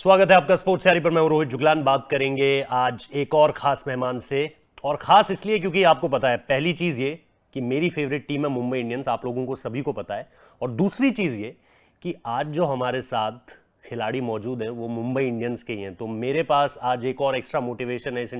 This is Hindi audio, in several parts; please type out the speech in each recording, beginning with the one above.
स्वागत है आपका स्पोर्ट्स यारी पर। मैं हूं रोहित जुगलान। बात करेंगे आज एक और खास मेहमान से, और खास इसलिए क्योंकि आपको पता है, पहली चीज ये कि मेरी फेवरेट टीम है मुंबई इंडियंस, आप लोगों को सभी को पता है। और दूसरी चीज ये कि आज जो हमारे साथ खिलाड़ी मौजूद हैं वो मुंबई इंडियंस के ही हैं। तो मेरे पास आज एक और एक्स्ट्रा मोटिवेशन है इस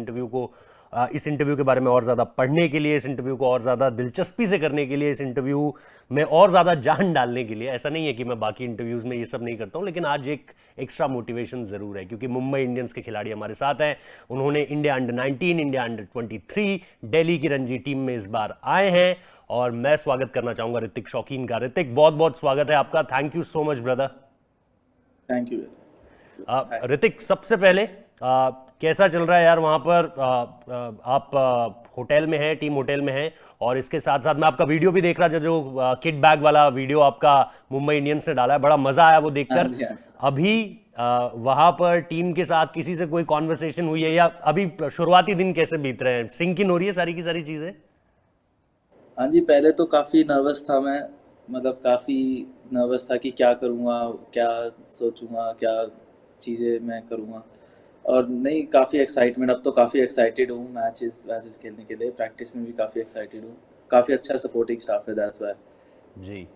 इंटरव्यू के बारे में और ज़्यादा पढ़ने के लिए, इस इंटरव्यू को और ज़्यादा दिलचस्पी से करने के लिए, इस इंटरव्यू में और ज़्यादा जान डालने के लिए। ऐसा नहीं है कि मैं बाकी इंटरव्यूज़ में ये सब नहीं करता हूँ, लेकिन आज एक एक्स्ट्रा मोटिवेशन ज़रूर है क्योंकि मुंबई इंडियंस के खिलाड़ी हमारे साथ हैं। उन्होंने India under 19, India under 23, Delhi की रणजी टीम में इस बार आए हैं और मैं स्वागत करना चाहूँगा ऋतिक शौकीन का। ऋतिक, बहुत बहुत स्वागत है आपका। Thank you so much brother. Thank you. Hrithik, सबसे पहले कैसा चल रहा है यार वहाँ पर? आप होटल में हैं, टीम होटल में हैं, और इसके साथ साथ मैं आपका वीडियो भी देख रहा था, जो किट बैग वाला वीडियो आपका मुंबई इंडियंस ने डाला है, बड़ा मजा आया वो हाँ देखकर। जी, हाँ। अभी वहाँ पर टीम के साथ किसी से कोई कॉन्वर्सेशन हुई है, या अभी शुरुआती दिन कैसे बीत रहे हैं? सिंक इन हो रही है सारी की सारी चीजें? हाँ जी, पहले तो काफ़ी नर्वस था मैं। मतलब काफ़ी नर्वस था कि क्या करूँगा, क्या सोचूंगा, क्या चीज़ें मैं करूँगा। और नहीं, काफ़ी एक्साइटमेंट, अब तो काफ़ी एक्साइटेड हूँ मैचेस वैचेस खेलने के लिए। प्रैक्टिस में भी काफ़ी एक्साइटेड हूँ। काफ़ी अच्छा सपोर्टिंग स्टाफ है, दैट्स वाई। जी।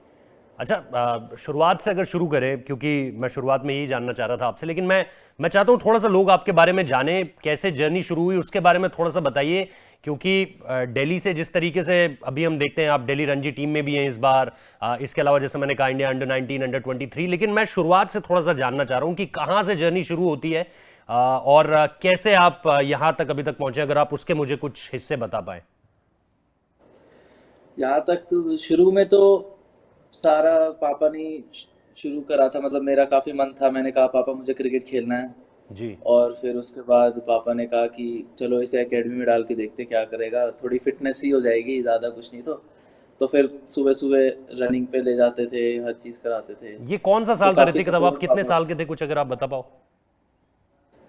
अच्छा, शुरुआत से अगर शुरू करें, क्योंकि मैं शुरुआत में यही जानना चाह रहा था आपसे, लेकिन मैं चाहता हूँ थोड़ा सा लोग आपके बारे में जाने, कैसे जर्नी शुरू हुई उसके बारे में थोड़ा सा बताइए। क्योंकि दिल्ली से जिस तरीके से अभी हम देखते हैं, आप दिल्ली रणजी टीम में भी हैं इस बार, इसके अलावा जैसे मैंने कहा इंडिया अंडर 19, अंडर 23, लेकिन मैं शुरुआत से थोड़ा सा जानना चाह रहा हूँ कि कहाँ से जर्नी शुरू होती है, और कैसे आप यहाँ तक अभी तक पहुंचे, अगर आप उसके मुझे कुछ हिस्से बता पाए। यहाँ तक तो शुरू में तो सारा पापा ने ही शुरू करा था। मतलब मेरा काफ़ी मन था, मैंने कहा पापा मुझे क्रिकेट खेलना है। जी। और फिर उसके बाद पापा ने कहा कि चलो इसे एकेडमी में डाल के देखते क्या करेगा, थोड़ी फिटनेस ही हो जाएगी, ज़्यादा कुछ नहीं। तो फिर सुबह सुबह रनिंग पे ले जाते थे, हर चीज़ कराते थे। ये कौन सा तो साल था काफ़ी ऋतिक, तब आप सपोर्ट कितने पापा। साल के थे, कुछ अगर आप बता पाओ?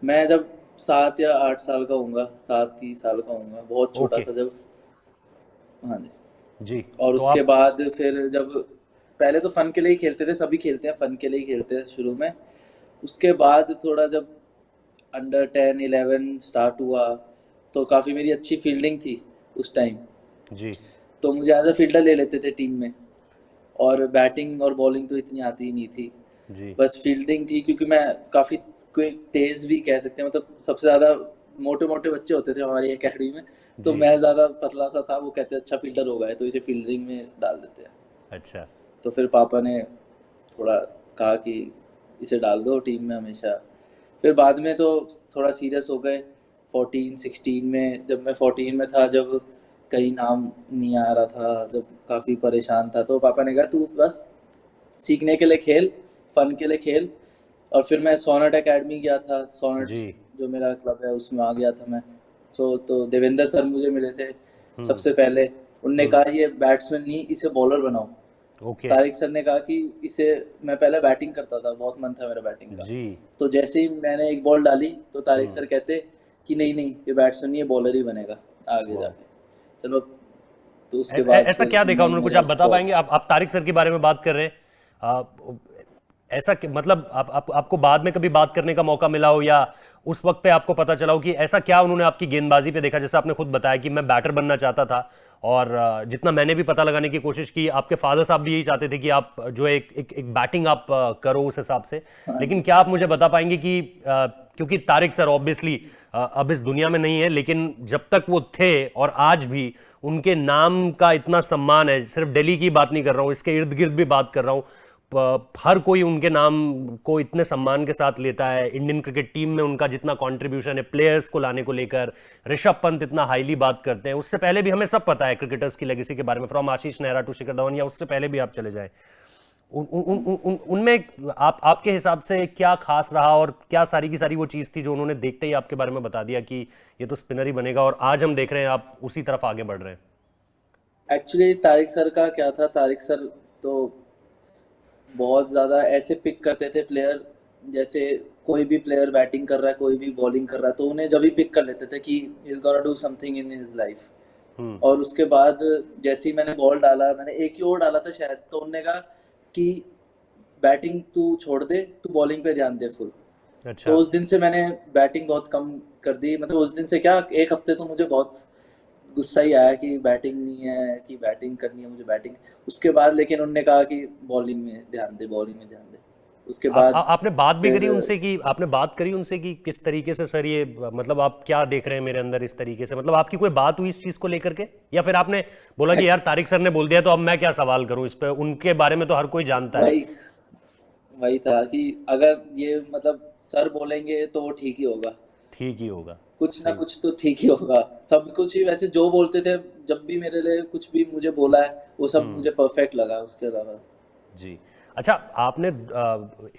मैं जब 7 या 8 साल का हूँगा, 7 ही साल का हूँगा, बहुत छोटा ओके। था जब। हाँ जी। जी। और तो उसके आप। बाद फिर जब पहले तो फन के लिए ही खेलते थे, सभी खेलते हैं फन के लिए ही खेलते हैं शुरू में। उसके बाद थोड़ा जब अंडर 10 11 स्टार्ट हुआ तो काफ़ी मेरी अच्छी फील्डिंग थी उस टाइम। जी। तो मुझे एज अ फील्डर ले लेते थे टीम में। और बैटिंग और बॉलिंग तो इतनी आती ही नहीं थी, जी। बस फील्डिंग थी। क्योंकि मैं काफ़ी क्विक तेज़ भी कह सकते हैं, मतलब सबसे ज़्यादा मोटे मोटे बच्चे होते थे हमारी एकेडमी में। तो जी। मैं ज़्यादा पतला सा था, वो कहते अच्छा फील्डर होगा है तो इसे फील्डिंग में डाल देते हैं। अच्छा। तो फिर पापा ने थोड़ा कहा कि इसे डाल दो टीम में हमेशा। फिर बाद में तो थोड़ा सीरियस हो गए। 14 16 में, जब मैं 14 में था, जब कहीं नाम नहीं आ रहा था, जब काफ़ी परेशान था, तो पापा ने कहा तू बस सीखने के लिए खेल, फन के लिए खेल। और फिर मैं सोनट एकेडमी गया था, सोनट जी। जो मेरा क्लब है उसमें आ गया था मैं। तो देवेंद्र सर मुझे मिले थे हम्म। सबसे पहले। उनने हम्म। कहा ये बैट्समैन नहीं, इसे बॉलर बनाओ। ओके। तारिक सर ने कहा कि इसे, मैं पहले बैटिंग करता था, बहुत मन था मेरा बैटिंग का। जी। तो जैसे ही मैंने एक बॉल डाली तो तारिक हम्म। सर कहते कि नहीं नहीं, ये बैट्समैन नहीं, ये बॉलर ही बनेगा आगे वाह। जाके। चलो, तो उसके बाद ऐसा फिर क्या देखा उनने ही उन्होंने, कुछ मेरा आप बता बहुत। पाएंगे? आप तारिक सर के बारे में बात कर रहे हैं, ऐसा मतलब आपको बाद में कभी बात करने का मौका मिला हो, या उस वक्त पे आपको पता चला हो कि ऐसा क्या उन्होंने आपकी गेंदबाजी पे देखा? जैसे आपने खुद बताया कि मैं बैटर बनना चाहता था, और जितना मैंने भी पता लगाने की कोशिश की, आपके फादर साहब भी यही चाहते थे कि आप जो एक बैटिंग आप करो उस हिसाब से। हाँ लेकिन जी। क्या आप मुझे बता पाएंगे कि क्योंकि तारिक सर ऑब्वियसली अब इस दुनिया में नहीं है, लेकिन जब तक वो थे और आज भी उनके नाम का इतना सम्मान है, सिर्फ दिल्ली की बात नहीं कर रहा हूँ, इसके इर्द गिर्द भी बात कर रहा हूँ, हर कोई उनके नाम को इतने सम्मान के साथ लेता है। इंडियन क्रिकेट टीम में उनका जितना कंट्रीब्यूशन है प्लेयर्स को लाने को लेकर, ऋषभ पंत इतना हाईली बात करते हैं। उससे पहले भी हमें सब पता है क्रिकेटर्स की लेगेसी के बारे में, from Ashish Nehra to Shikhar Dhawan, या उससे पहले भी आप चले जाए। उनमें आपके हिसाब से क्या खास रहा, और क्या सारी की सारी वो चीज़ थी जो उन्होंने देखते ही आपके बारे में बता दिया कि ये तो स्पिनर ही बनेगा, और आज हम देख रहे हैं आप उसी तरफ आगे बढ़ रहे हैं? एक्चुअली तारिक सर का क्या था, तारिक सर तो बहुत ज़्यादा ऐसे पिक करते थे प्लेयर। जैसे कोई भी प्लेयर बैटिंग कर रहा है, कोई भी बॉलिंग कर रहा है, तो उन्हें जब भी पिक कर लेते थे कि is gonna do something in his life. Hmm. और उसके बाद जैसे ही मैंने बॉल डाला, मैंने एक ही ओवर डाला था शायद, तो उन्होंने कहा कि बैटिंग तू छोड़ दे, तू बॉलिंग पे ध्यान दे फुल। अच्छा। तो उस दिन से मैंने बैटिंग बहुत कम कर दी, मतलब उस दिन से क्या, एक हफ्ते तो मुझे बहुत गुस्सा ही आया कि बैटिंग नहीं है, कि बैटिंग करनी है मुझे, बैटिंग। उसके बाद लेकिन उन्होंने कहा कि बॉलिंग में ध्यान दे, बॉलिंग में ध्यान दे। उसके बाद आपने बात भी करी फिर उनसे कि आपने बात करी उनसे कि किस तरीके से सर ये मतलब आप क्या देख रहे हैं मेरे अंदर इस तरीके से, मतलब आपकी कोई बात हुई इस चीज को लेकर के, या फिर आपने बोला कि यार तारिक सर ने बोल दिया तो अब मैं क्या सवाल करूं इस पे, उनके बारे में तो हर कोई जानता है। वही वही था कि अगर ये मतलब सर बोलेंगे तो वो ठीक ही होगा, ठीक ही होगा। कुछ ना सही। कुछ तो ठीक ही होगा। सब कुछ ही वैसे जो बोलते थे, जब भी मेरे लिए कुछ भी मुझे बोला है, वो सब मुझे परफेक्ट लगा, उसके अलावा। जी। अच्छा, आपने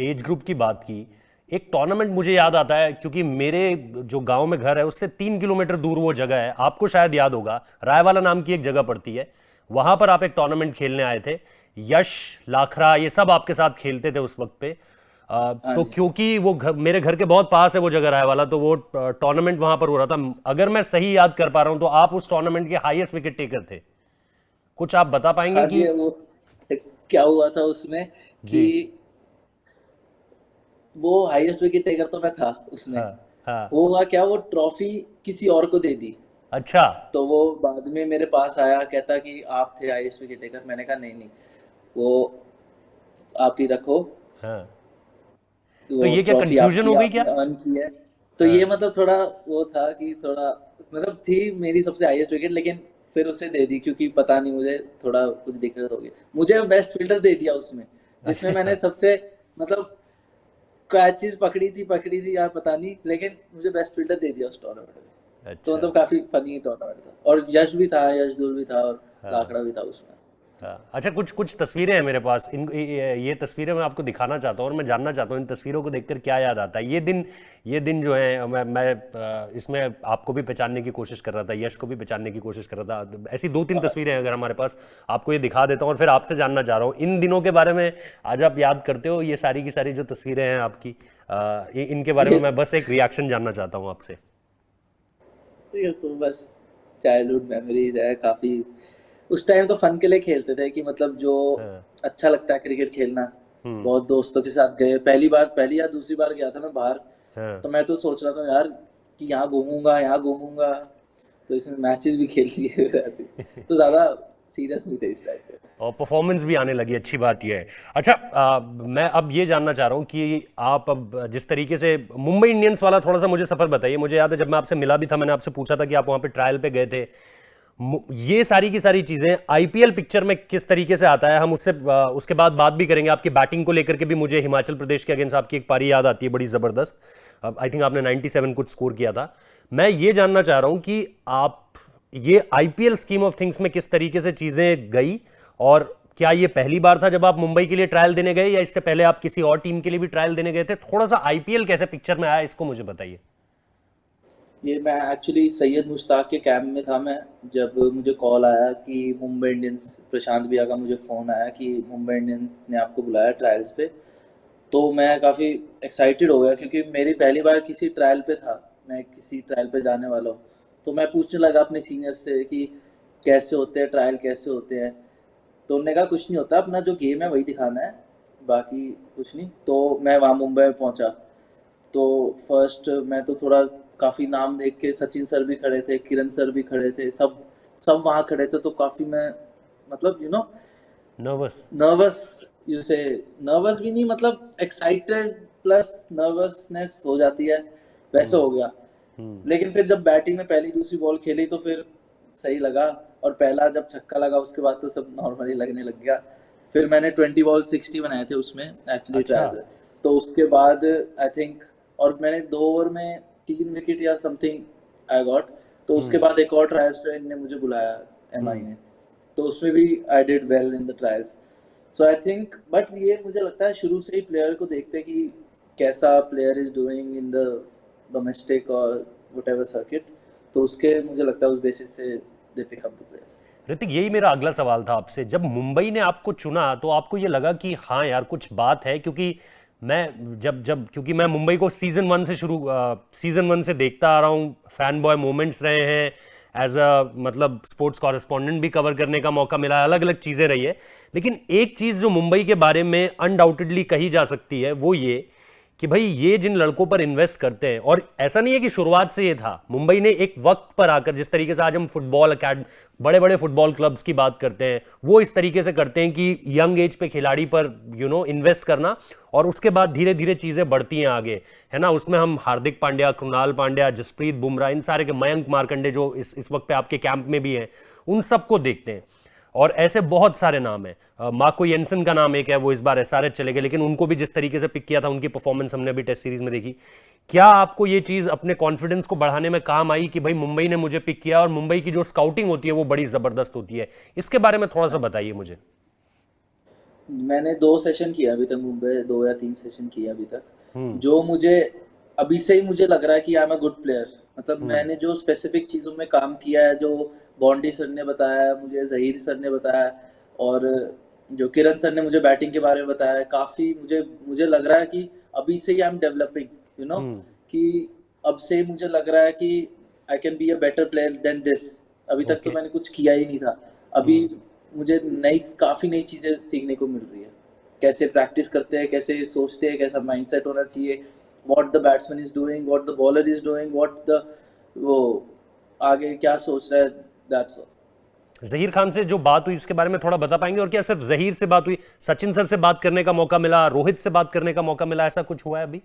एज ग्रुप की बात की, एक टूर्नामेंट मुझे याद आता है क्योंकि मेरे जो गांव में घर है उससे 3 किलोमीटर दूर वो जगह है, आपको शायद याद होगा, रायवाला नाम की एक जगह पड़ती है। वहां पर आप एक टूर्नामेंट खेलने आए थे, यश, लाखरा, ये सब आपके साथ खेलते थे उस वक्त पे। हाँ तो जी। क्योंकि वो मेरे घर के बहुत पास है वो जगह रायवाला, तो वो टूर्नामेंट वहां पर हो रहा था। अगर मैं सही याद कर पा रहा हूं तो आप उस टूर्नामेंट के हाईएस्ट विकेट टेकर थे। कुछ आप बता पाएंगे हाँ कि। जी, वो क्या हुआ था उसमें कि जी। वो हाईएस्ट विकेट टेकर तो मैं था उसमें। हाँ। हाँ। वो हुआ क्या, वो ट्रॉफी किसी और को दे दी। अच्छा। तो वो बाद में मेरे पास आया, कहता कि आप थे हाईएस्ट विकेट टेकर। मैंने कहा नहीं नहीं, वो आप ही रखो, हाँ। तो वो ये क्या ट्रॉफी कंफ्यूजन आपकी, हो गई क्या? आपने अर्न की है। तो ये हाँ। मतलब थोड़ा वो था कि थोड़ा मतलब थी मेरी सबसे हाईएस्ट विकेट, लेकिन फिर उसे दे दी क्योंकि पता नहीं मुझे थोड़ा कुछ दिक्कत हो गई। मुझे बेस्ट फील्डर दे दिया उसमें, जिसमें मैंने अच्छा। सबसे मतलब कैचेस पकड़ी थी यार पता नहीं, लेकिन मुझे बेस्ट फील्डर दे दिया उस टूर्नामेंट में। तो अच्छा। मतलब काफी फनी टूर्नामेंट था, और यश भी था, यश दुल भी था, और हाँ। लाकड़ा भी था उसमें। हाँ। अच्छा, कुछ कुछ तस्वीरें हैं मेरे पास, इन ये तस्वीरें मैं आपको दिखाना चाहता हूँ और मैं जानना चाहता हूँ इन तस्वीरों को देखकर क्या याद आता है। ये दिन जो है, मैं इसमें आपको भी पहचानने की कोशिश कर रहा था, यश को भी पहचानने की कोशिश कर रहा था। ऐसी 2-3 तस्वीरें हैं अगर हमारे पास, आपको ये दिखा देता हूँ और फिर आपसे जानना चाह रहा हूँ इन दिनों के बारे में। आज आप याद करते हो ये सारी की सारी जो तस्वीरें हैं आपकी, इनके बारे में ये मैं बस एक रिएक्शन जानना चाहता हूँ आपसे। ये तो बस चाइल्डहुड मेमोरीज है काफी। उस टाइम तो फन के लिए खेलते थे कि मतलब जो हाँ। अच्छा लगता है क्रिकेट खेलना। हम्म। बहुत दोस्तों के साथ गए, पहली या दूसरी बार गया था मैं बाहर। हाँ। तो मैं तो सोच रहा था यार कि यहाँ घूमूंगा, तो इसमें मैचेस भी खेल लिए ऐसे। तो ज्यादा सीरियस नहीं थे इस टाइम पे। और परफॉर्मेंस भी आने लगी, अच्छी बात यह है। अच्छा, मैं अब ये जानना चाह रहा हूँ कि आप अब जिस तरीके से मुंबई इंडियंस वाला थोड़ा सा मुझे सफर बताइए। मुझे याद है जब मैं आपसे मिला भी था, मैंने आपसे पूछा था कि आप वहाँ पे ट्रायल पे गए थे। ये सारी की सारी चीजें आईपीएल पिक्चर में किस तरीके से आता है, हम उससे उसके बाद बात भी करेंगे। आपकी बैटिंग को लेकर के भी मुझे हिमाचल प्रदेश के अगेंस्ट आपकी एक पारी याद आती है बड़ी जबरदस्त। आई थिंक आपने 97 कुछ स्कोर किया था। मैं ये जानना चाह रहा हूं कि आप ये आईपीएल स्कीम ऑफ थिंग्स में किस तरीके से चीजें गई, और क्या ये पहली बार था जब आप मुंबई के लिए ट्रायल देने गए, या इससे पहले आप किसी और टीम के लिए भी ट्रायल देने गए थे? थोड़ा सा आईपीएल कैसे पिक्चर में आया इसको मुझे बताइए। ये मैं एक्चुअली सैयद मुश्ताक के कैंप में था मैं, जब मुझे कॉल आया कि मुंबई इंडियंस, प्रशांत भैया का मुझे फ़ोन आया कि मुंबई इंडियंस ने आपको बुलाया ट्रायल्स पे। तो मैं काफ़ी एक्साइटेड हो गया क्योंकि मेरी पहली बार किसी ट्रायल पे था, मैं किसी ट्रायल पे जाने वाला हूँ। तो मैं पूछने लगा अपने सीनियर से कि कैसे होते हैं ट्रायल, कैसे होते हैं। तो उन्होंने कहा कुछ नहीं होता, अपना जो गेम है वही दिखाना है, बाकी कुछ नहीं। तो मैं वहाँ मुंबई में पहुँचा। तो फर्स्ट मैं तो थोड़ा काफ़ी नाम देख के, सचिन सर भी खड़े थे, किरण सर भी खड़े थे, सब सब वहाँ खड़े थे। तो काफ़ी मैं मतलब नर्वस। नर्वस, यू से नर्वस भी नहीं, मतलब एक्साइटेड प्लस नर्वसनेस हो जाती है, वैसे हो गया। लेकिन फिर जब बैटिंग में पहली दूसरी बॉल खेली तो फिर सही लगा, और पहला जब छक्का लगा उसके बाद तो सब नॉर्मली लगने लग गया। फिर मैंने 20 बॉल 60 बनाए थे उसमें एक्चुअली अच्छा। ट्रायल में। तो उसके बाद आई थिंक, और मैंने 2 ओवर में 3 विकेट या समथिंग आई गॉट। तो उसके बाद एक और ट्रायल्स पे इनने मुझे बुलाया, एमआई ने। तो उसमें भी I did well in the trials. So I think, but ये मुझे लगता है शुरू से ही प्लेयर को देखते हैं कि कैसा player is doing in the domestic और व्हाटएवर सर्किट। तो उसके मुझे लगता है उस बेसिस से they pick up the players. Hrithik, यही मेरा अगला सवाल था आपसे। जब मुंबई ने आपको चुना तो आपको ये लगा कि हाँ यार कुछ बात है, क्योंकि मैं जब जब क्योंकि मैं मुंबई को सीजन 1 से देखता आ रहा हूँ, फैन बॉय मोमेंट्स रहे हैं, एज अ मतलब स्पोर्ट्स कॉरेस्पॉन्डेंट भी कवर करने का मौका मिला, अलग अलग चीज़ें रही है। लेकिन एक चीज़ जो मुंबई के बारे में अनडाउटेडली कही जा सकती है वो ये कि भाई ये जिन लड़कों पर इन्वेस्ट करते हैं, और ऐसा नहीं है कि शुरुआत से ये था, मुंबई ने एक वक्त पर आकर, जिस तरीके से आज हम फुटबॉल अकेडमी, बड़े बड़े फुटबॉल क्लब्स की बात करते हैं, वो इस तरीके से करते हैं कि यंग एज पे खिलाड़ी पर इन्वेस्ट करना, और उसके बाद धीरे धीरे चीजें बढ़ती हैं आगे, है ना। उसमें हम हार्दिक पांड्या, कृणाल पांड्या, जसप्रीत बुमराह, इन सारे के, मयंक मार्कंडे जो इस वक्त पे आपके कैंप में भी हैं, उन सबको देखते हैं। और ऐसे बहुत सारे नाम हैं, मार्को येंसन का नाम एक है, वो इस बार एसआरएच चले गए, लेकिन उनको भी जिस तरीके से पिक किया था, उनकी परफॉर्मेंस हमने अभी टेस्ट सीरीज में देखी। क्या आपको ये चीज अपने कॉन्फिडेंस को बढ़ाने में काम आई कि भाई मुंबई ने मुझे पिक किया, और मुंबई की जो स्काउटिंग होती है वो बड़ी जबरदस्त होती है? इसके बारे में थोड़ा सा बताइए मुझे। मैंने 2 सेशन किया अभी तक मुंबई, 2 या 3 सेशन किए अभी तक, हम्म। जो मुझे अभी से ही मुझे लग रहा है कि आई एम अ गुड प्लेयर। मतलब हम्म। मैंने जो स्पेसिफिक चीज़ों में काम किया है, जो बॉन्डी सर ने बताया मुझे, ज़हीर सर ने बताया, और जो किरण सर ने मुझे बैटिंग के बारे में बताया, काफ़ी मुझे मुझे लग रहा है कि अभी से ही I am developing, you know, hmm. कि अब से ही मुझे लग रहा है कि I can be a better player than this. अभी तक तो ओके। मैंने कुछ किया ही नहीं था। अभी हम्म। मुझे काफ़ी नई चीज़ें सीखने को मिल रही है, कैसे प्रैक्टिस करते हैं, कैसे सोचते हैं, कैसा माइंडसेट होना चाहिए, what the batsman is doing, what the bowler is doing, what the वो आगे क्या सोच रहा है, दैट्स ऑल। जहीर खान से जो बात हुई उसके बारे में थोड़ा बता पाएंगे? और क्या सिर्फ जहीर से बात हुई, सचिन सर से बात करने का मौका मिला, रोहित से बात करने का मौका मिला, ऐसा कुछ हुआ है अभी?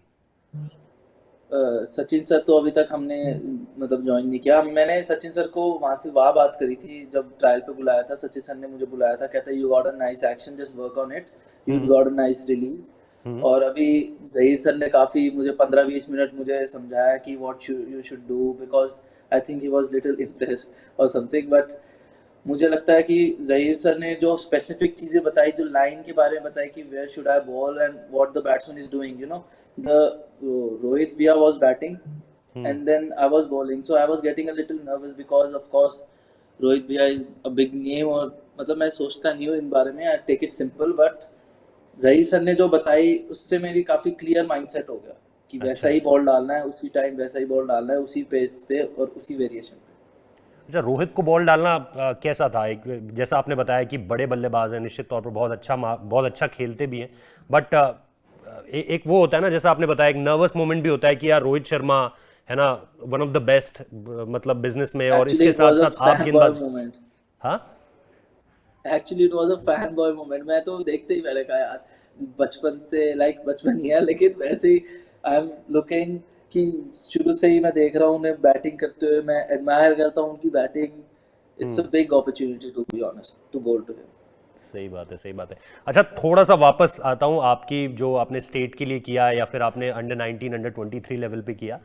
सचिन सर तो अभी तक हमने मतलब ज्वाइन नहीं किया। मैंने सचिन सर को वहाँ बात करी थी जब ट्रायल पे बुलाया था। सचिन सर ने मुझे बुलाया था, कहता you got a nice action, just work on it, you hmm. Got a nice release. Hmm. और अभी जहीर सर ने काफ़ी मुझे 15-20 मिनट मुझे समझाया कि what you should do, because I think he was little impressed और समथिंग। बट मुझे लगता है कि जहीर सर ने जो स्पेसिफिक चीज़ें बताई, जो लाइन के बारे में बताई कि where should I bowl and what the batsman is doing, you know, the Rohit भैया was batting hmm. and then I was bowling, so I was getting a little nervous because of course Rohit भैया is a big name, और मतलब मैं सोचता नहीं हूँ इन बारे में, I take it simple, but Zaheer sir ने जो बताई उससे मेरी काफ़ी क्लियर माइंडसेट हो गया कि वैसा अच्छा। ही बॉल डालना है, उसी टाइम वैसा ही बॉल डालना है, उसी पेस पे और उसी वेरिएशन पे। अच्छा, रोहित को बॉल डालना कैसा था? एक, जैसा आपने बताया कि बड़े बल्लेबाज हैं, निश्चित तौर पर बहुत अच्छा खेलते भी हैं, बट एक वो होता है ना, जैसा आपने बताया, एक नर्वस मोमेंट भी होता है कि यार रोहित शर्मा है ना, वन ऑफ द बेस्ट, मतलब बिजनेस में, और एक्चुअली इसके इट साथ वाज अ साथ आप फैन बॉय गेंदबाज। मोमेंट। हाँ। Actually it was a fan boy moment. मैं तो देखते ही मैंने कहा यार, बचपन से, लाइक बचपन ही है लेकिन वैसे ही आई एम लुकिंग कि शुरू से ही मैं देख रहा हूँ उन्हें बैटिंग करते हुए, मैं एडमायर करता हूँ उनकी batting. It's a big opportunity to be honest to बोल टू हिम। सही बात है, सही बात है। अच्छा, थोड़ा सा वापस आता हूँ, आपकी जो आपने स्टेट के लिए किया या फिर आपने अंडर 19 अंडर 23 लेवल पे किया,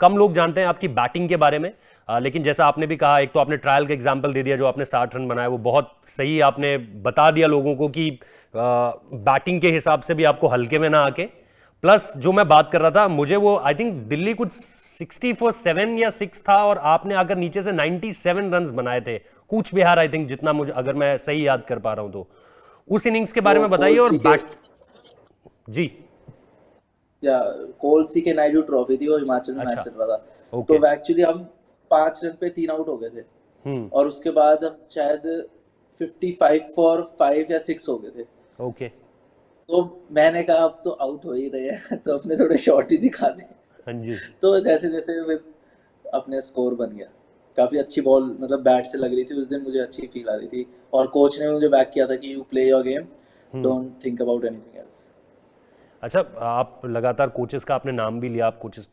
कम लोग जानते हैं आपकी बैटिंग के बारे में, लेकिन जैसा आपने भी कहा, एक तो आपने ट्रायल का एग्जांपल दे दिया, जो आपने 60 रन बनाए वो बहुत सही, आपने बता दिया लोगों को कि बैटिंग के हिसाब से भी आपको हल्के में ना आके। प्लस जो मैं बात कर रहा था, मुझे वो आई थिंक दिल्ली कुछ 67 या 6 था, और आपने आकर नीचे से 97 रन बनाए थे, कूच बिहार आई थिंक, जितना मुझे, अगर मैं सही याद कर पा रहा हूं तो। उस इनिंग्स के बारे वो में बताइए। और कोलसी के, बैट। जी। या कोलसी के नायडू ट्रॉफी थी, वो हिमाचल में मैच अच्छा। चल रहा था। ओके। तो एक्चुअली हम 5 रन पे 3 आउट हो गए थे, हम्म। और उसके बाद हम शायद 55 फॉर 5 या 6 हो गए थे। ओके। तो मैंने कहा अब तो आउट हो ही रहे हैं तो अपने थोड़े शॉट ही दिखा दें। हाँ जी। तो जैसे जैसे फिर अपने स्कोर बन गया। काफ़ी अच्छी बॉल मतलब बैट से लग रही थी उस दिन, मुझे अच्छी फील आ रही थी, और कोच ने मुझे बैक किया था कि you play your game, don't think about anything else. अच्छा, आप लगातार कोचेस का आपने नाम भी लिया, आप कोचेस,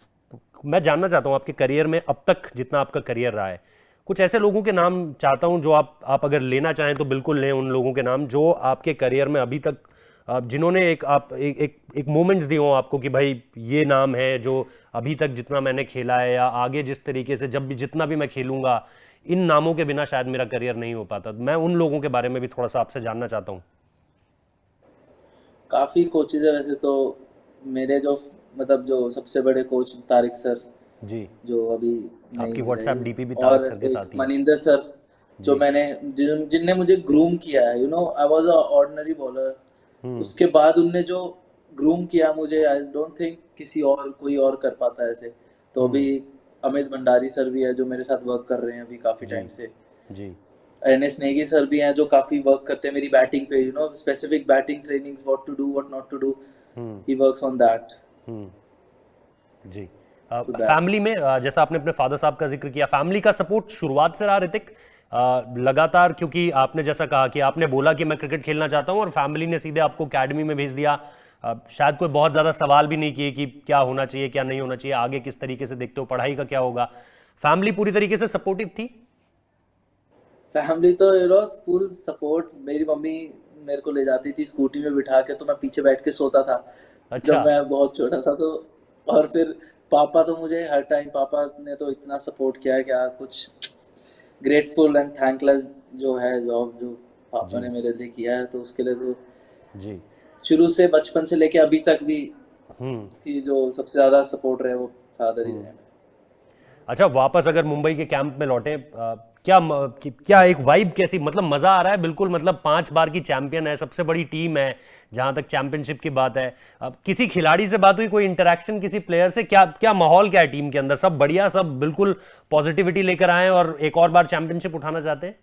मैं जानना चाहता हूँ आपके करियर में अब तक जितना आपका करियर रहा है, कुछ ऐसे लोगों के नाम चाहता हूँ जो आप अगर लेना चाहें तो बिल्कुल लें, उन लोगों के नाम जो आपके करियर में अभी तक जिन्होंने एक मोमेंट्स दिए हों आपको कि भाई ये नाम है जो अभी तक जितना मैंने खेला है, या आगे जिस तरीके से जब भी जितना भी मैं खेलूंगा, इन नामों के बिना शायद मेरा करियर नहीं हो पाता। मैं उन लोगों के बारे में भी थोड़ा सा आपसे जानना चाहता हूँ। काफ़ी कोचेज है वैसे तो। मेरे जो मतलब जो सबसे बड़े कोच तारिक सर, जी। जो अभी आपकी नहीं व्हाट्सएप रहे, डीपी भी तारक और सर के एक साथ ही है। मनिंदर सर, जो जी। मैंने जिनने मुझे ग्रूम किया है, you know, I was a ordinary bowler. Hmm. उसके बाद उनने जो ग्रूम किया मुझे, आई डोंट थिंक कोई और कर पाता है ऐसे। तो अभी हम्म। अमित भंडारी सर भी है जो मेरे साथ वर्क कर रहे हैं अभी काफ़ी जी। टाइम से। जी। एनएस नेगी सर भी हैं जो काफ़ी वर्क करते हैं मेरी बैटिंग पे, you know, specific batting trainings, what to do what not to do. he works on that. जी। So that फैमिली में जैसा आपने अपने फादर साहब का जिक्र किया, फैमिली का सपोर्ट शुरुआत से रहा ऋतिक? लगातार, क्योंकि आपने जैसा कहा कि आपने बोला कि मैं क्रिकेट खेलना चाहता हूं और फैमिली ने सीधे आपको एकेडमी में भेज दिया। शायद कोई बहुत ज़्यादा सवाल भी नहीं किए कि क्या होना चाहिए क्या नहीं होना चाहिए, आगे किस तरीके से देखते हो, पढ़ाई का क्या होगा। फैमिली पूरी तरीके से सपोर्टिव थी? फैमिली तो फुल सपोर्ट। मेरी मम्मी मेरे को ले जाती थी स्कूटी में बिठा के, तो मैं पीछे बैठ के सोता था अच्छा। जब मैं बहुत छोटा था। तो और फिर पापा तो मुझे हर टाइम, पापा ने तो इतना सपोर्ट किया है, क्या कुछ। ग्रेटफुल एंड थैंकलेस जो है जॉब जो पापा जी ने मेरे लिए किया है, तो उसके लिए तो जी। शुरू से बचपन से लेके अभी तक भी हम्म की जो सबसे ज़्यादा सपोर्ट रहे वो फादर ही रहे। अच्छा, वापस अगर मुंबई के कैंप में लौटे, क्या एक वाइब कैसी, मतलब मजा आ रहा है बिल्कुल? मतलब 5 बार की चैंपियन है, सबसे बड़ी टीम है जहां तक चैंपियनशिप की बात है। किसी खिलाड़ी से बात हुई, कोई इंटरेक्शन किसी प्लेयर से? क्या क्या माहौल क्या है टीम के अंदर? सब बढ़िया, सब बिल्कुल पॉजिटिविटी लेकर आए और एक और बार चैंपियनशिप उठाना चाहते हैं?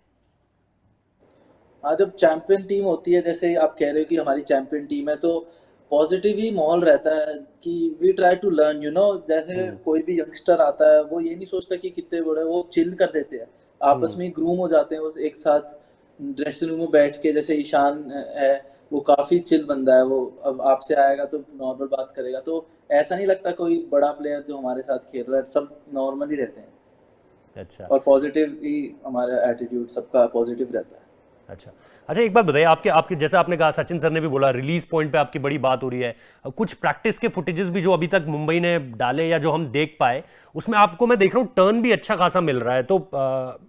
हाँ, जब चैंपियन टीम होती है, जैसे आप कह रहे हो कि हमारी चैंपियन टीम है, तो पॉजिटिव ही माहौल रहता है कि वी ट्राई टू लर्न, जैसे कोई भी यंगस्टर आता है वो ये नहीं सोचता कि कितने बड़े, वो चिल कर देते हैं, आपस में ग्रूम हो जाते हैं उस एक साथ ड्रेसिंग रूम में बैठ के। जैसे ईशान है, वो काफ़ी चिल बंदा है, वो अब आपसे आएगा तो नॉर्मल बात करेगा, तो ऐसा नहीं लगता कोई बड़ा प्लेयर जो हमारे साथ खेल रहा है, सब नॉर्मल ही रहते हैं। अच्छा और पॉजिटिव ही हमारा एटीट्यूड सबका पॉजिटिव रहता है। अच्छा अच्छा। एक बात बताइए, आपके आपके जैसे आपने कहा, सचिन सर ने भी बोला रिलीज पॉइंट पे आपकी बड़ी बात हो रही है। कुछ प्रैक्टिस के फुटेजेस भी जो अभी तक मुंबई ने डाले या जो हम देख पाए, उसमें आपको मैं देख रहा हूँ टर्न भी अच्छा खासा मिल रहा है। तो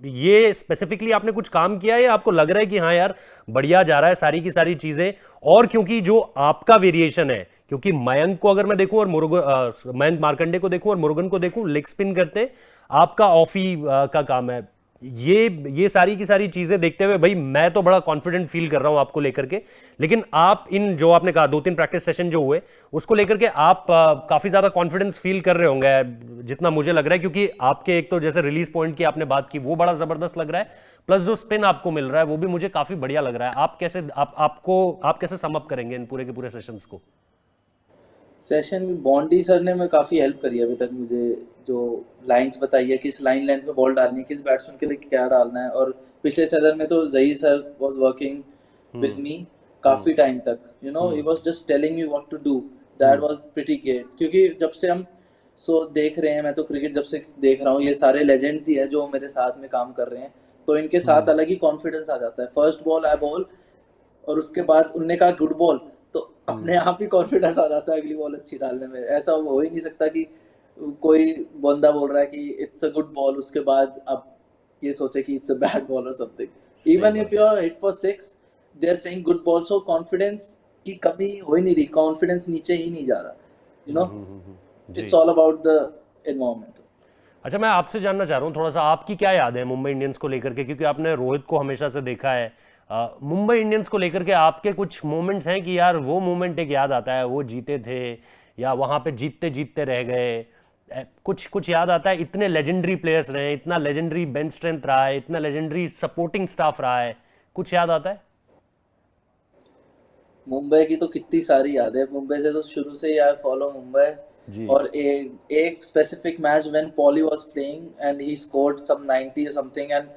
ये स्पेसिफिकली आपने कुछ काम किया है या आपको लग रहा है कि हाँ यार बढ़िया जा रहा है सारी की सारी चीजें? और क्योंकि जो आपका वेरिएशन है, क्योंकि मयंक को अगर मैं देखूं और मुरुगन, मयंक मार्कंडे को देखूं और मुरुगन को देखूं लेग स्पिन करते, आपका ऑफ ही का काम है। ये सारी की सारी चीजें देखते हुए भाई मैं तो बड़ा कॉन्फिडेंट फील कर रहा हूं आपको लेकर के। लेकिन आप इन जो आपने कहा 2-3 प्रैक्टिस सेशन जो हुए उसको लेकर के आप काफी ज्यादा कॉन्फिडेंस फील कर रहे होंगे जितना मुझे लग रहा है, क्योंकि आपके एक तो जैसे रिलीज पॉइंट की आपने बात की वो बड़ा जबरदस्त लग रहा है, प्लस जो स्पिन आपको मिल रहा है वो भी मुझे काफी बढ़िया लग रहा है। आप कैसे सम अप करेंगे इन पूरे के पूरे सेशंस को? सेशन में बॉन्डी सर ने मैं काफ़ी हेल्प करी है अभी तक मुझे, जो लाइंस बताई है, किस लाइन लेंथ में बॉल डालनी है, किस बैट्समैन के लिए क्या डालना है। और पिछले सीजन में तो Zaheer sir was working with me काफ़ी टाइम तक, he was just telling me what to do. That was pretty great, क्योंकि जब से हम देख रहे हैं, मैं तो क्रिकेट जब से देख रहा हूँ, ये सारे लेजेंड्स ही हैं जो मेरे साथ में काम कर रहे हैं, तो इनके साथ अलग ही कॉन्फिडेंस आ जाता है। फर्स्ट बॉल आई बॉल और उसके बाद उनने कहा गुड बॉल, तो अपने आप ही कॉन्फिडेंस आ जाता है अगली बॉल अच्छी डालने में। ऐसा हो ही नहीं सकता कि कोई बंदा बोल रहा है कि इट्स अ गुड बॉल, उसके बाद अब ये सोचे कि इट्स अ बैड बॉल और समथिंग। सही इवन इफ बात यू है। Are hit for 6, they are saying good ball, so confidence की कमी हो ही नहीं रही, कॉन्फिडेंस नीचे ही नहीं जा रहा, यू नो जी। It's all about the environment. अच्छा, मैं आपसे जानना चाह रहा हूँ थोड़ा सा, आपकी क्या याद है मुंबई इंडियंस को लेकर के, क्योंकि आपने रोहित को हमेशा से देखा है। मुंबई इंडियंस को लेकर के आपके कुछ मोमेंट्स हैं कि यार वो मोमेंट एक याद आता है, वो जीते थे या वहां पे जीतते जीतते रह गए? कुछ कुछ याद आता है? इतने लेजेंडरी प्लेयर्स रहे, इतना लेजेंडरी बेंच स्ट्रेंथ रहा है, इतना लेजेंडरी सपोर्टिंग स्टाफ रहा है, कुछ याद आता है? मुंबई की तो कितनी सारी यादें, मुंबई से तो शुरू से ही आई फॉलो मुंबई। जी। और एक specific match when Polly was playing and he scored some 90 or something, and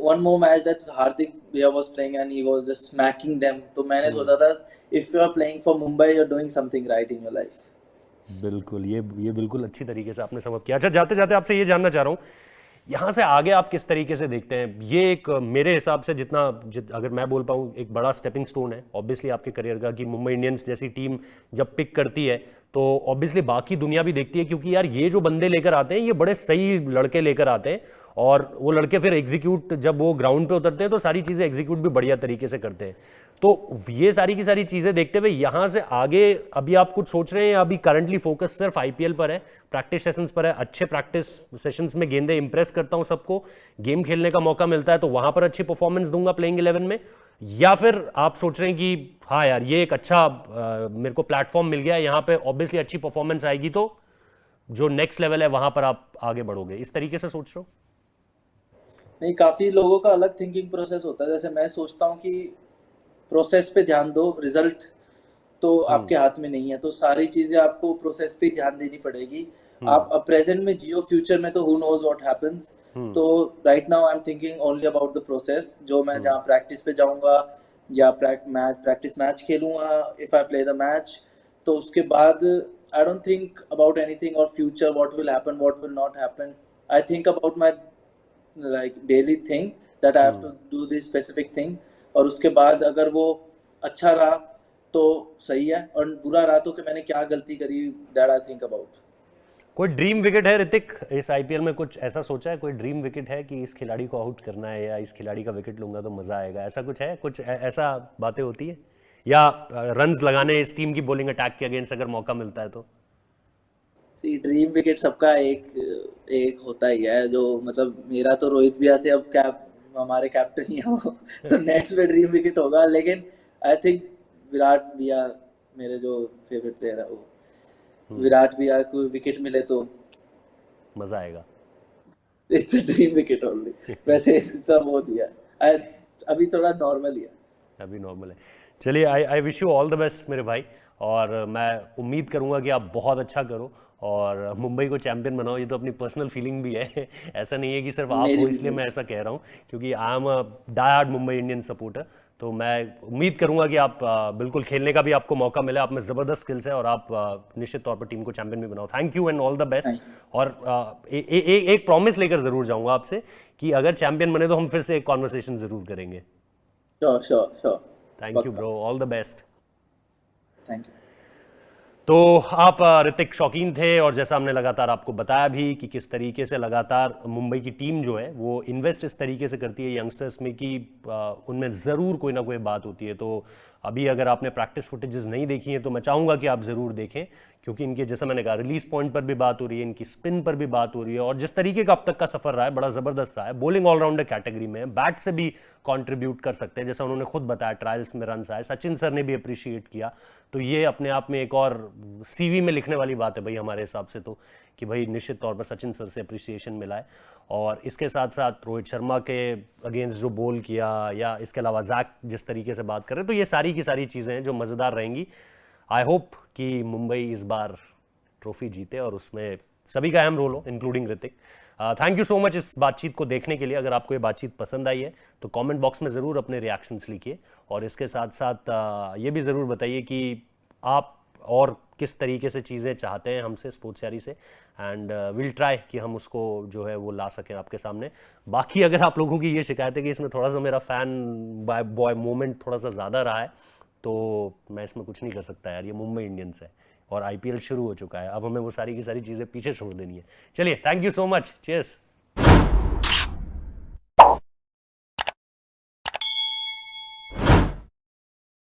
one more match that Hardik Bhaiya was playing and he was just smacking them, तो मैंने सोचा था if you are playing for Mumbai you're doing something right in your life। बिल्कुल, ये बिल्कुल अच्छी तरीके से आपने समझ किया। अच्छा, जाते जाते आपसे ये जानना चाह रहा हूँ, यहाँ से आगे आप किस तरीके से देखते हैं? ये एक मेरे हिसाब से अगर मैं बोल पाऊँ एक बड़ा स्टेपिंग स्टोन है ऑब्वियसली आपके करियर का, कि मुंबई इंडियंस जैसी टीम जब पिक करती है तो ऑब्वियसली बाकी दुनिया भी देखती है, क्योंकि यार ये जो बंदे लेकर आते हैं ये बड़े सही लड़के लेकर आते हैं, और वो लड़के फिर एग्जीक्यूट, जब वो ग्राउंड पे उतरते हैं तो सारी चीज़ें एग्जीक्यूट भी बढ़िया तरीके से करते हैं। तो ये सारी की सारी चीज़ें देखते हुए यहाँ से आगे अभी आप कुछ सोच रहे हैं या अभी करंटली फोकस सिर्फ आईपीएल पर है, प्रैक्टिस सेशंस पर है? अच्छे प्रैक्टिस सेशंस में गेंदे इंप्रेस करता हूँ सबको, गेम खेलने का मौका मिलता है तो वहां पर अच्छी परफॉर्मेंस दूंगा प्लेइंग 11 में? या फिर आप सोच रहे हैं कि हाँ यार ये एक अच्छा मेरे को प्लेटफॉर्म मिल गया है, यहाँ पे ऑब्वियसली अच्छी परफॉर्मेंस आएगी तो जो नेक्स्ट लेवल है वहां पर आप आगे बढ़ोगे, इस तरीके से सोच रहे हो? नहीं, काफ़ी लोगों का अलग थिंकिंग प्रोसेस होता है। जैसे मैं सोचता हूँ कि प्रोसेस पे ध्यान दो, रिजल्ट तो आपके हाथ में नहीं है, तो सारी चीजें आपको प्रोसेस पे ध्यान देनी पड़ेगी। आप अब प्रेजेंट में जियो, फ्यूचर में तो हु नोज व्हाट हैपेंस। तो right now I am thinking only about the process, जो मैं जहाँ प्रैक्टिस पे जाऊंगा या प्रैक्टिस मैच खेलूंगा, if I play the match, तो उसके बाद I don't think about anything और future what will happen what will not happen. I think about my like daily thing that I have to do this specific thing, और उसके बाद अगर वो अच्छा रहा तो सही है, और बुरा रहा तो कि मैंने क्या गलती करी, that I think about। कोई ड्रीम विकेट है ऋतिक इस आईपीएल में? कुछ ऐसा सोचा है, कोई ड्रीम विकेट है कि इस खिलाड़ी को आउट करना है या इस खिलाड़ी का विकेट लूंगा तो मजा आएगा, ऐसा कुछ है? कुछ ऐसा बातें होती है, या रन्स लगाने इस टीम की बॉलिंग अटैक के अगेंस्ट अगर मौका मिलता है तो? सी ड्रीम विकेट सबका एक एक होता ही है, जो मतलब मेरा तो रोहित भैया थे, अब हमारे कैप्टन ही है वो तो नेट्स पे ड्रीम विकेट होगा, लेकिन आई थिंक विराट भैया मेरे जो फेवरेट प्लेयर है, वो विराट भैया को विकेट मिले तो मजा आएगा। It's dream wicket only. वैसे इतना वो दिया अभी थोड़ा नॉर्मल ही है, अभी नॉर्मल है। चलिए, I wish you all the best मेरे भाई, और मैं उम्मीद करूंगा कि आप बहुत अच्छा करो और मुंबई को चैंपियन बनाओ। ये तो अपनी पर्सनल फीलिंग भी है ऐसा नहीं है कि सिर्फ आप हो इसलिए मैं ऐसा कह रहा हूँ, क्योंकि I am a die hard Mumbai Indian supporter. तो मैं उम्मीद करूंगा कि आप बिल्कुल खेलने का भी आपको मौका मिले, आप में ज़बरदस्त स्किल्स है और आप निश्चित तौर पर टीम को चैंपियन भी बनाओ। Thank you and all the best. और एक प्रॉमिस लेकर ज़रूर जाऊंगा आपसे कि अगर चैंपियन बने तो हम फिर से एक कॉन्वर्सेशन ज़रूर करेंगे। Sure sure sure. Thank you bro, all the best. Thank you. तो आप ऋतिक शौकीन थे, और जैसा हमने लगातार आपको बताया भी कि किस तरीके से लगातार मुंबई की टीम जो है वो इन्वेस्ट इस तरीके से करती है यंगस्टर्स में कि उनमें ज़रूर कोई ना कोई बात होती है। तो अभी अगर आपने प्रैक्टिस फुटेजेस नहीं देखी हैं तो मैं चाहूँगा कि आप ज़रूर देखें, क्योंकि इनके, जैसा मैंने कहा, रिलीज पॉइंट पर भी बात हो रही है, इनकी स्पिन पर भी बात हो रही है, और जिस तरीके का अब तक का सफर रहा है बड़ा ज़बरदस्त रहा है। बॉलिंग ऑलराउंडर कैटेगरी में बैट से भी कंट्रीब्यूट कर सकते हैं, जैसा उन्होंने खुद बताया ट्रायल्स में रन आए, सचिन सर ने भी अप्रिशिएट किया। तो ये अपने आप में एक और सीवी में लिखने वाली बात है भाई हमारे हिसाब से, तो कि भाई निश्चित तौर पर सचिन सर से अप्रिसिएशन मिला है। और इसके साथ साथ रोहित शर्मा के अगेंस्ट जो बोल किया, या इसके अलावा जैक जिस तरीके से बात कर रहे हैं, तो ये सारी की सारी चीज़ें हैं जो मज़ेदार रहेंगी। आई होप कि मुंबई इस बार ट्रॉफी जीते और उसमें सभी का अहम रोल हो, including Hrithik. Thank you so much इस बातचीत को देखने के लिए। अगर आपको ये बातचीत पसंद आई है तो कमेंट बॉक्स में ज़रूर अपने रिएक्शंस लिखिए, और इसके साथ साथ ये भी ज़रूर बताइए कि आप और किस तरीके से चीज़ें चाहते हैं हमसे स्पोर्ट्स से, एंड विल ट्राई कि हम उसको जो है वो ला सकें आपके सामने। बाकी अगर आप लोगों की ये शिकायत है कि इसमें थोड़ा सा मेरा फैन बॉय मोमेंट थोड़ा सा ज़्यादा रहा है, तो मैं इसमें कुछ नहीं कर सकता यार, ये मुंबई इंडियंस है और आईपीएल शुरू हो चुका है, अब हमें वो सारी की सारी चीज़ें पीछे छोड़ देनी है। चलिए, thank you so much, cheers.